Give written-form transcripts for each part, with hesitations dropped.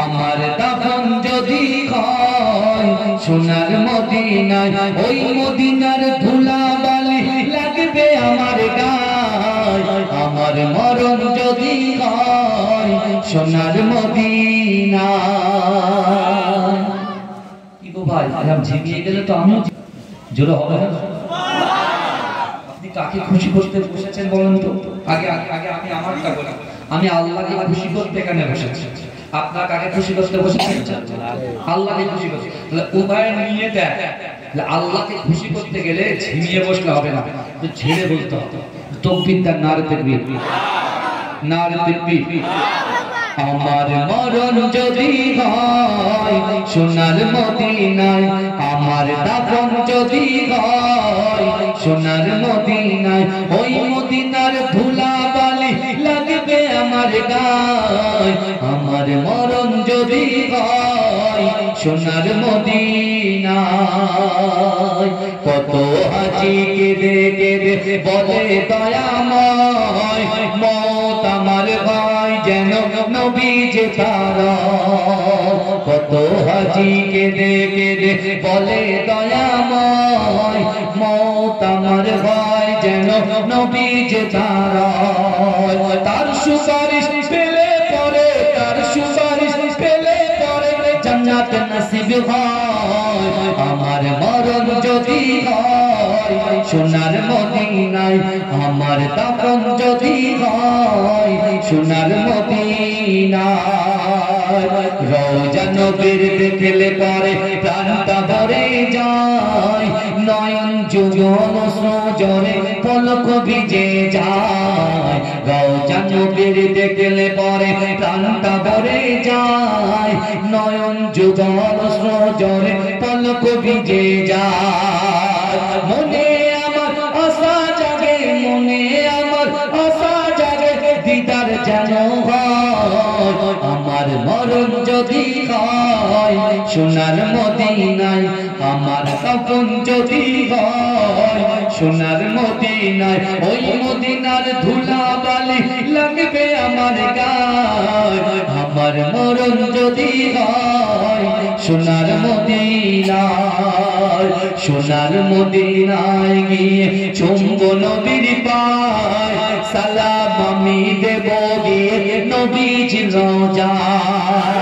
আমার দাফন যদি হয় সোনার মদিনায়, ওই মদিনার ধুলাবালি লাগবে আমার গায়। আমার মরণ যদি হয় সোনার মদিনায়। কি গো ভাই, এরকম ঝিমিয়ে গেলে তো আমিও জোরে হবে না? আপনি কাকে খুশি করতে বসেছেন বলেন তো? আগে আগে আগে আমি আমারটা বলি। আমি আল্লাহকে খুশি করতে এখানে বসেছি। আপনার কাকে খুশি করতে বসেছেন? আল্লাহকে খুশি করতে। তাহলে উভয় নিয়ে দেয়। আল্লাহকে খুশি করতে গেলে ঝিমিয়ে বসলে হবে না, ছেড়ে বলতে হবে। তাকবীর দেন, নারে তাকবীর, নারে তাকবীর। আমার মরণ যদি হয় সোনার মদিনায়, আমার দাফন যদি হয় সোনার মদিনায়, ওই মদিনার ধুলাবালি লাগবে আমার গায়। আমার মরণ যদি হয় সোনার মদিনায়। কত হাজি কেঁদে কেঁদে বলে দয়াময়, মত আমার ভাই যেন নবী যে তারা। কত হাজি কেঁদে কেঁদে বলে দয়াময়, মত আমার ভাই যেন নবী যে তারা। তার সুপারিশ পেলে পরে, তার সুপারিশ পেলে পরে জান্নাত নসিব হয়। আমার মরণ যদি হয় সোনার মদিনায়, আমার দাফন যদি হয় সোনার মদিনায়। রওজা নবীর দেখলে পরে প্রাণটা ভরে যায়, নয়ন যুগল সজরে পলক ভিজে যায়। রওজা নবীর দেখলে পরে প্রাণটা ভরে যায়, নয়ন যুগল সজরে পলক ভিজে যায়। মনে আমার আশা জাগে, মনে আমার আশা জাগে, দিদার যেন হয়। আমার মরণ যদি হয় সোনার মদিনায়, আমার দাফন যদি হয় সোনার মদিনায়, ওই মদিনার ধুলাবালি লাগবে আমার গায়। আমার মরণ যদি হয় সোনার মদিনায়, সোনার মদিনায় গিয়ে চুম্ব নবীর পায়, সালাম আমি দেব গিয়ে নবীজির রওজায়।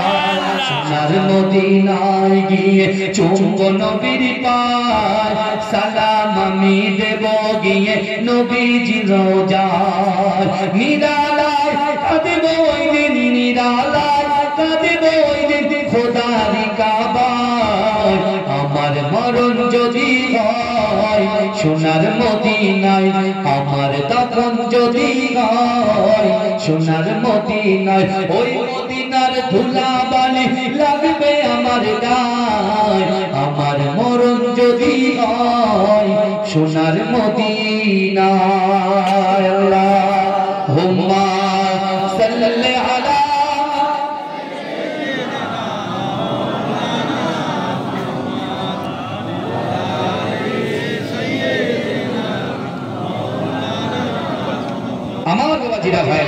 সোনার মদিনায় গিয়ে চুম্ব নবীর পায়, সালাম আমি দেব গিয়ে নবীজির রওজায়। নিরালায় কাঁদব ওই দিন, নিরালায় কাঁদব ওই দিন খোদার কাবায়। আমার মরণ যদি হয় সোনার মদিনায়, আমার দাফন যদি হয় সোনার মদিনায়, ওই মদিনার ধুলাবালি লাগবে আমার গায়। আমার মরণ যদি হয় সোনার মদিনায়। আল্লাহুম্মা সাল্লি আলা আমার বাবা জিরা ভাই।